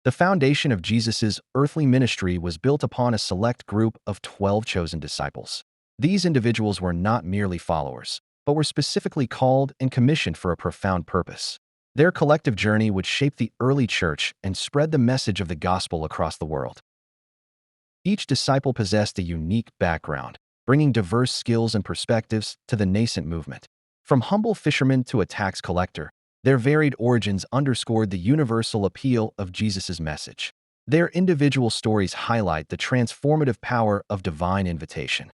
The foundation of Jesus' earthly ministry was built upon a select group of 12 chosen disciples. These individuals were not merely followers, but were specifically called and commissioned for a profound purpose. Their collective journey would shape the early church and spread the message of the gospel across the world. Each disciple possessed a unique background, bringing diverse skills and perspectives to the nascent movement. From humble fishermen to a tax collector, their varied origins underscored the universal appeal of Jesus' message. Their individual stories highlight the transformative power of divine invitation.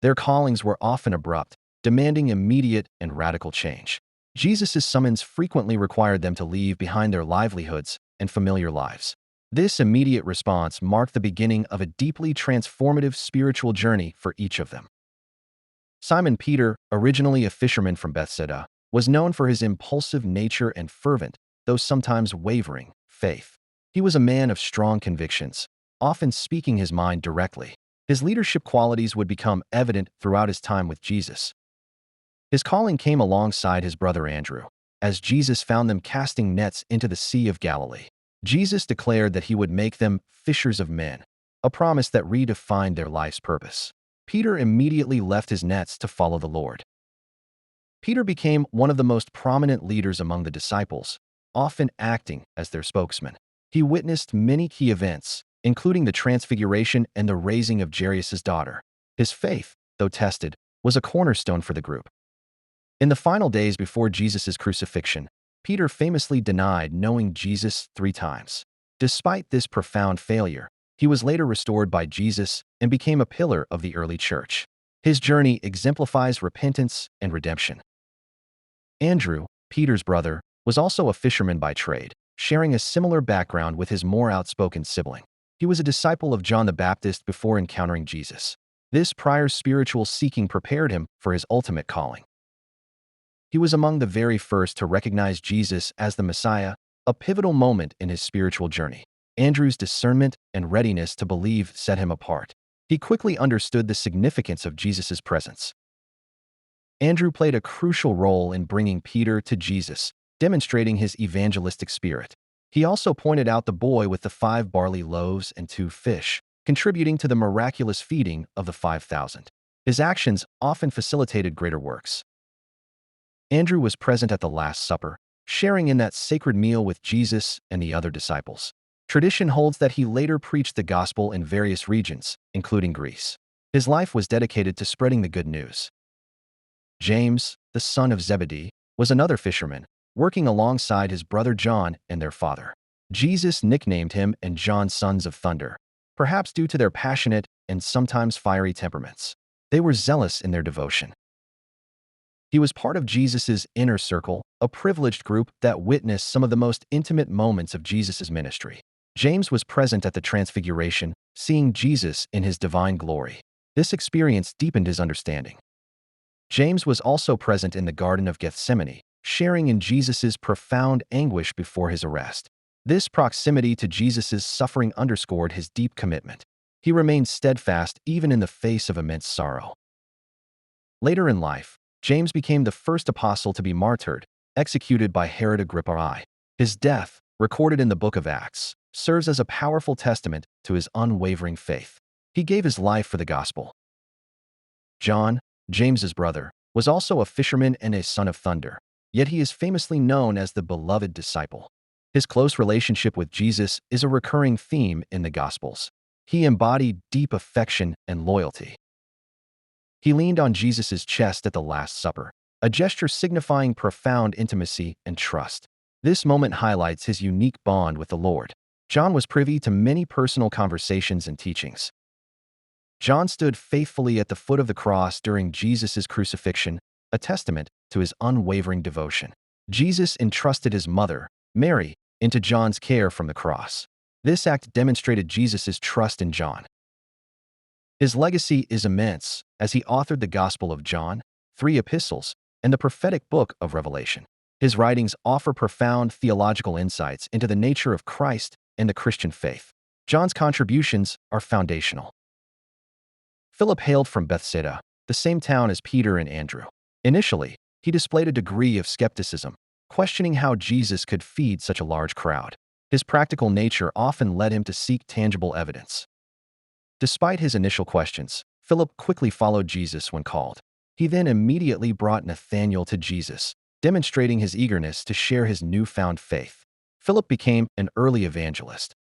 Their callings were often abrupt, demanding immediate and radical change. Jesus' summons frequently required them to leave behind their livelihoods and familiar lives. This immediate response marked the beginning of a deeply transformative spiritual journey for each of them. Simon Peter, originally a fisherman from Bethsaida, was known for his impulsive nature and fervent, though sometimes wavering, faith. He was a man of strong convictions, often speaking his mind directly. His leadership qualities would become evident throughout his time with Jesus. His calling came alongside his brother Andrew, as Jesus found them casting nets into the Sea of Galilee. Jesus declared that he would make them fishers of men, a promise that redefined their life's purpose. Peter immediately left his nets to follow the Lord. Peter became one of the most prominent leaders among the disciples, often acting as their spokesman. He witnessed many key events, including the transfiguration and the raising of Jairus' daughter. His faith, though tested, was a cornerstone for the group. In the final days before Jesus' crucifixion, Peter famously denied knowing Jesus 3 times. Despite this profound failure, he was later restored by Jesus and became a pillar of the early church. His journey exemplifies repentance and redemption. Andrew, Peter's brother, was also a fisherman by trade, sharing a similar background with his more outspoken sibling. He was a disciple of John the Baptist before encountering Jesus. This prior spiritual seeking prepared him for his ultimate calling. He was among the very first to recognize Jesus as the Messiah, a pivotal moment in his spiritual journey. Andrew's discernment and readiness to believe set him apart. He quickly understood the significance of Jesus' presence. Andrew played a crucial role in bringing Peter to Jesus, demonstrating his evangelistic spirit. He also pointed out the boy with the 5 barley loaves and 2 fish, contributing to the miraculous feeding of the 5,000. His actions often facilitated greater works. Andrew was present at the Last Supper, sharing in that sacred meal with Jesus and the other disciples. Tradition holds that he later preached the gospel in various regions, including Greece. His life was dedicated to spreading the good news. James, the son of Zebedee, was another fisherman, working alongside his brother John and their father. Jesus nicknamed him and John sons of thunder, perhaps due to their passionate and sometimes fiery temperaments. They were zealous in their devotion. He was part of Jesus' inner circle, a privileged group that witnessed some of the most intimate moments of Jesus' ministry. James was present at the Transfiguration, seeing Jesus in his divine glory. This experience deepened his understanding. James was also present in the Garden of Gethsemane, sharing in Jesus' profound anguish before his arrest. This proximity to Jesus' suffering underscored his deep commitment. He remained steadfast even in the face of immense sorrow. Later in life, James became the first apostle to be martyred, executed by Herod Agrippa I. His death, recorded in the book of Acts, serves as a powerful testament to his unwavering faith. He gave his life for the gospel. John, James's brother, was also a fisherman and a son of thunder, yet he is famously known as the beloved disciple. His close relationship with Jesus is a recurring theme in the Gospels. He embodied deep affection and loyalty. He leaned on Jesus' chest at the Last Supper, a gesture signifying profound intimacy and trust. This moment highlights his unique bond with the Lord. John was privy to many personal conversations and teachings. John stood faithfully at the foot of the cross during Jesus' crucifixion, a testament to his unwavering devotion. Jesus entrusted his mother, Mary, into John's care from the cross. This act demonstrated Jesus' trust in John. His legacy is immense, as he authored the Gospel of John, 3 epistles, and the prophetic book of Revelation. His writings offer profound theological insights into the nature of Christ and the Christian faith. John's contributions are foundational. Philip hailed from Bethsaida, the same town as Peter and Andrew. Initially, he displayed a degree of skepticism, questioning how Jesus could feed such a large crowd. His practical nature often led him to seek tangible evidence. Despite his initial questions, Philip quickly followed Jesus when called. He then immediately brought Nathanael to Jesus, demonstrating his eagerness to share his newfound faith. Philip became an early evangelist.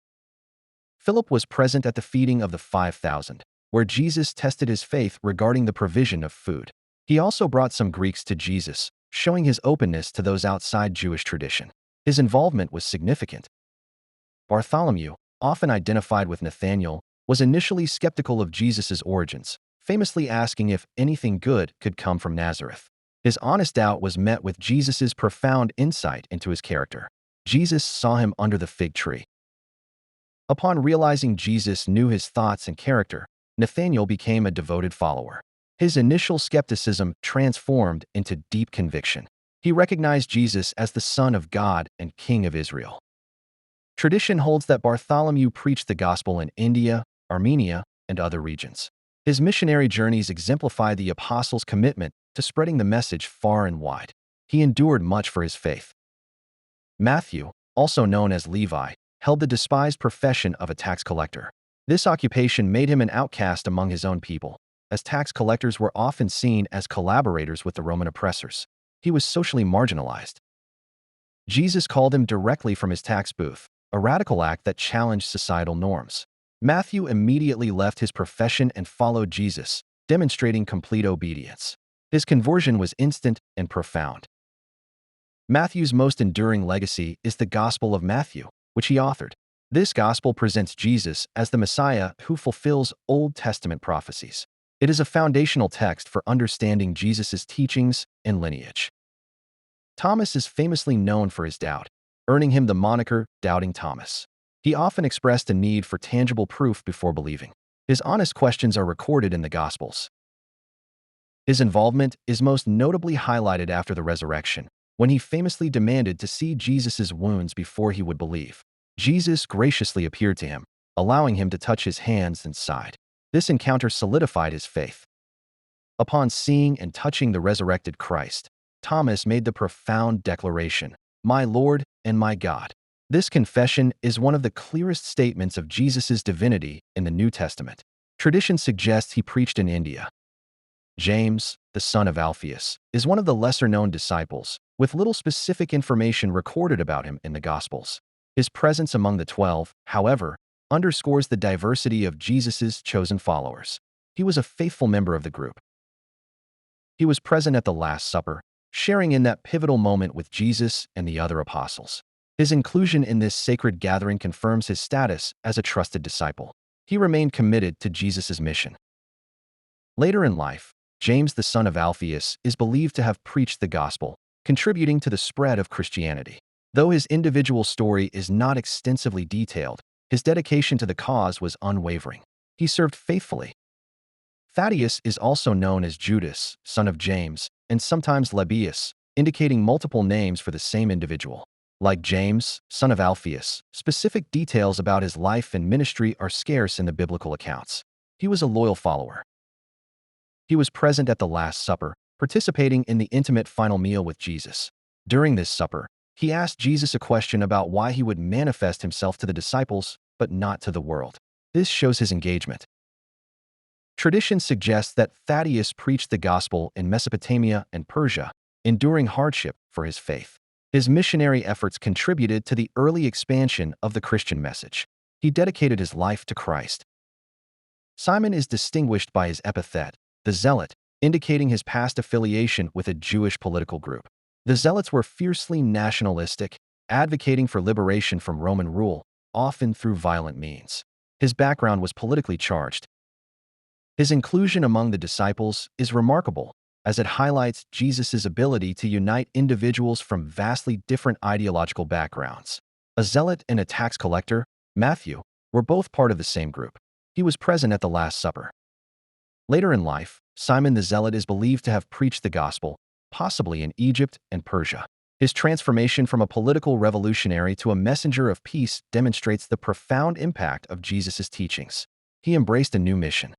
Philip was present at the feeding of the 5,000, where Jesus tested his faith regarding the provision of food. He also brought some Greeks to Jesus, showing his openness to those outside Jewish tradition. His involvement was significant. Bartholomew, often identified with Nathanael, was initially skeptical of Jesus' origins, famously asking if anything good could come from Nazareth. His honest doubt was met with Jesus' profound insight into his character. Jesus saw him under the fig tree. Upon realizing Jesus knew his thoughts and character, Nathanael became a devoted follower. His initial skepticism transformed into deep conviction. He recognized Jesus as the Son of God and King of Israel. Tradition holds that Bartholomew preached the gospel in India, Armenia, and other regions. His missionary journeys exemplify the apostles' commitment to spreading the message far and wide. He endured much for his faith. Matthew, also known as Levi, held the despised profession of a tax collector. This occupation made him an outcast among his own people, as tax collectors were often seen as collaborators with the Roman oppressors. He was socially marginalized. Jesus called him directly from his tax booth, a radical act that challenged societal norms. Matthew immediately left his profession and followed Jesus, demonstrating complete obedience. His conversion was instant and profound. Matthew's most enduring legacy is the Gospel of Matthew, which he authored. This gospel presents Jesus as the Messiah who fulfills Old Testament prophecies. It is a foundational text for understanding Jesus' teachings and lineage. Thomas is famously known for his doubt, earning him the moniker Doubting Thomas. He often expressed a need for tangible proof before believing. His honest questions are recorded in the Gospels. His involvement is most notably highlighted after the resurrection, when he famously demanded to see Jesus' wounds before he would believe. Jesus graciously appeared to him, allowing him to touch his hands and side. This encounter solidified his faith. Upon seeing and touching the resurrected Christ, Thomas made the profound declaration, "My Lord and my God." This confession is one of the clearest statements of Jesus' divinity in the New Testament. Tradition suggests he preached in India. James, the son of Alphaeus, is one of the lesser-known disciples, with little specific information recorded about him in the Gospels. His presence among the 12, however, underscores the diversity of Jesus' chosen followers. He was a faithful member of the group. He was present at the Last Supper, sharing in that pivotal moment with Jesus and the other apostles. His inclusion in this sacred gathering confirms his status as a trusted disciple. He remained committed to Jesus' mission. Later in life, James, the son of Alphaeus, is believed to have preached the gospel, contributing to the spread of Christianity. Though his individual story is not extensively detailed, his dedication to the cause was unwavering. He served faithfully. Thaddeus is also known as Judas, son of James, and sometimes Lebbaeus, indicating multiple names for the same individual. Like James, son of Alphaeus, specific details about his life and ministry are scarce in the biblical accounts. He was a loyal follower. He was present at the Last Supper, participating in the intimate final meal with Jesus. During this supper, he asked Jesus a question about why he would manifest himself to the disciples, but not to the world. This shows his engagement. Tradition suggests that Thaddeus preached the gospel in Mesopotamia and Persia, enduring hardship for his faith. His missionary efforts contributed to the early expansion of the Christian message. He dedicated his life to Christ. Simon is distinguished by his epithet, the Zealot, indicating his past affiliation with a Jewish political group. The Zealots were fiercely nationalistic, advocating for liberation from Roman rule, often through violent means. His background was politically charged. His inclusion among the disciples is remarkable, as it highlights Jesus' ability to unite individuals from vastly different ideological backgrounds. A zealot and a tax collector, Matthew, were both part of the same group. He was present at the Last Supper. Later in life, Simon the Zealot is believed to have preached the gospel, possibly in Egypt and Persia. His transformation from a political revolutionary to a messenger of peace demonstrates the profound impact of Jesus' teachings. He embraced a new mission.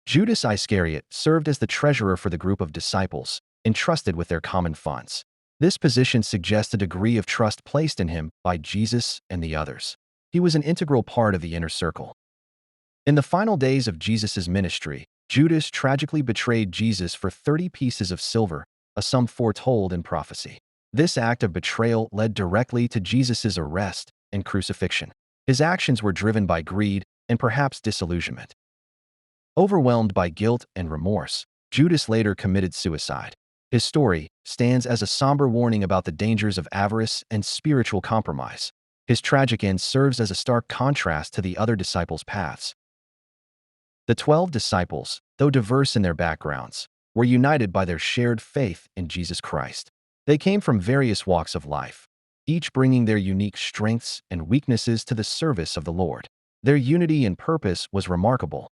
Judas Iscariot served as the treasurer for the group of disciples, entrusted with their common funds. This position suggests a degree of trust placed in him by Jesus and the others. He was an integral part of the inner circle. In the final days of Jesus' ministry, Judas tragically betrayed Jesus for 30 pieces of silver, a sum foretold in prophecy. This act of betrayal led directly to Jesus' arrest and crucifixion. His actions were driven by greed and perhaps disillusionment. Overwhelmed by guilt and remorse, Judas later committed suicide. His story stands as a somber warning about the dangers of avarice and spiritual compromise. His tragic end serves as a stark contrast to the other disciples' paths. The 12 disciples, though diverse in their backgrounds, were united by their shared faith in Jesus Christ. They came from various walks of life, each bringing their unique strengths and weaknesses to the service of the Lord. Their unity in purpose was remarkable.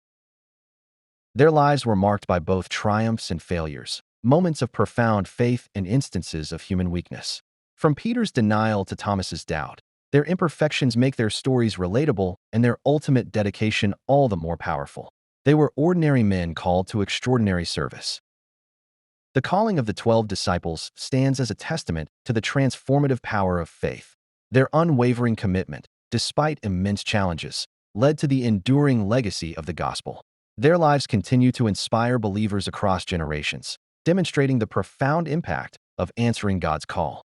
Their lives were marked by both triumphs and failures, moments of profound faith and instances of human weakness. From Peter's denial to Thomas's doubt, their imperfections make their stories relatable and their ultimate dedication all the more powerful. They were ordinary men called to extraordinary service. The calling of the 12 disciples stands as a testament to the transformative power of faith. Their unwavering commitment, despite immense challenges, led to the enduring legacy of the gospel. Their lives continue to inspire believers across generations, demonstrating the profound impact of answering God's call.